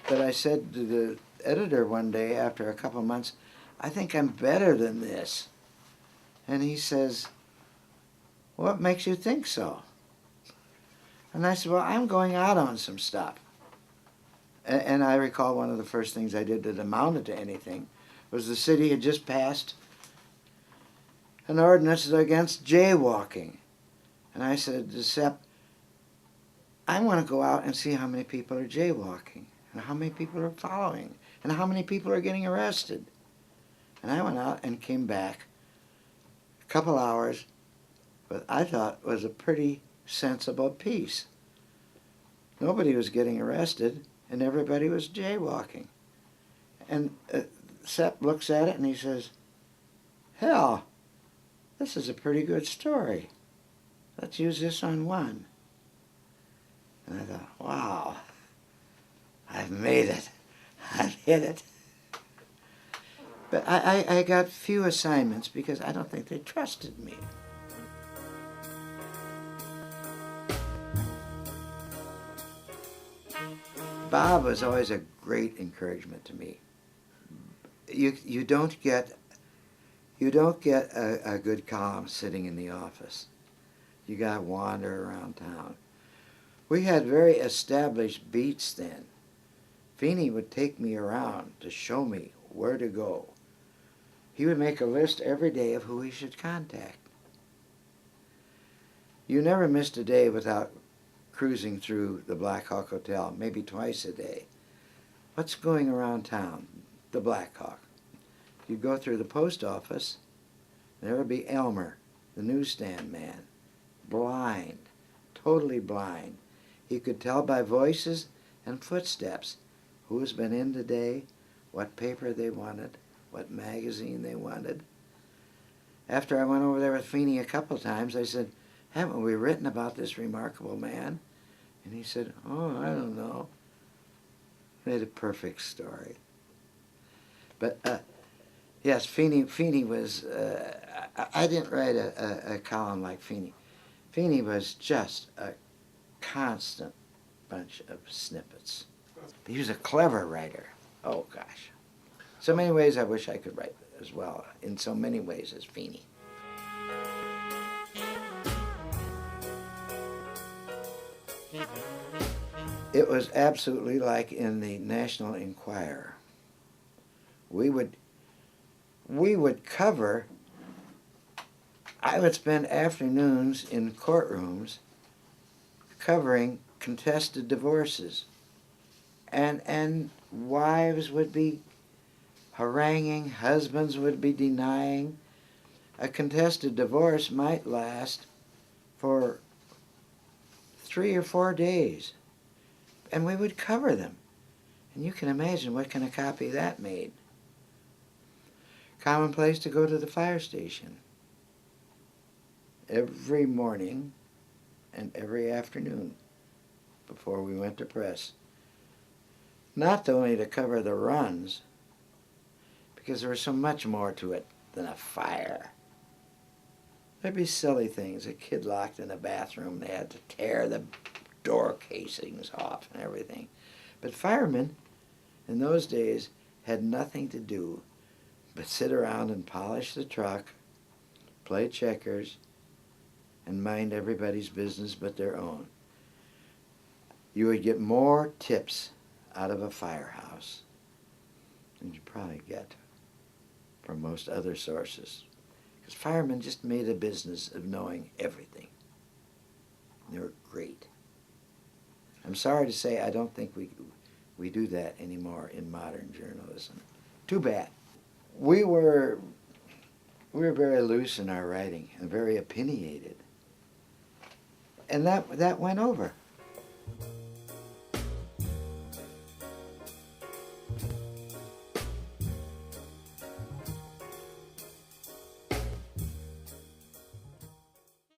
But I said to the editor one day after a couple of months, I think I'm better than this. And he says, what makes you think so? And I said, well, I'm going out on some stuff. And I recall one of the first things I did that amounted to anything was the city had just passed an ordinance against jaywalking. And I said to Sepp, I want to go out and see how many people are jaywalking, and how many people are following, and how many people are getting arrested. And I went out and came back a couple hours, but I thought was a pretty sensible piece. Nobody was getting arrested, and everybody was jaywalking. And Sepp looks at it and he says, hell, this is a pretty good story. Let's use this on one. And I thought, wow, I've made it. I've hit it. But I got few assignments because I don't think they trusted me. Bob was always a great encouragement to me. You don't get a good column sitting in the office. You got to wander around town. We had very established beats then. Feeney would take me around to show me where to go. He would make a list every day of who he should contact. You never missed a day without cruising through the Black Hawk Hotel, maybe twice a day. What's going around town? The Black Hawk. You'd go through the post office, and there would be Elmer, the newsstand man, blind, totally blind. He could tell by voices and footsteps who's been in today, what paper they wanted, what magazine they wanted. After I went over there with Feeney a couple times, I said, haven't we written about this remarkable man? And he said, oh, I don't know. Made a perfect story. But yes, Feeney was, I didn't write a column like Feeney. Feeney was just a constant bunch of snippets. He was a clever writer. Oh, gosh. So many ways I wish I could write as well, in so many ways as Feeney. It was absolutely like in the National Enquirer. We would cover, I would spend afternoons in courtrooms covering contested divorces. And wives would be haranguing, husbands would be denying. A contested divorce might last for 3 or 4 days. And we would cover them. And you can imagine what kind of copy that made. Commonplace to go to the fire station every morning and every afternoon before we went to press. Not only to cover the runs, because there was so much more to it than a fire. There'd be silly things. A kid locked in a bathroom, they had to tear the door casings off and everything. But firemen in those days had nothing to do but sit around and polish the truck, play checkers, and mind everybody's business but their own. You would get more tips out of a firehouse than you probably get from most other sources. Because firemen just made a business of knowing everything. They were great. I'm sorry to say I don't think we do that anymore in modern journalism. Too bad. We were very loose in our writing and very opinionated. And that went over.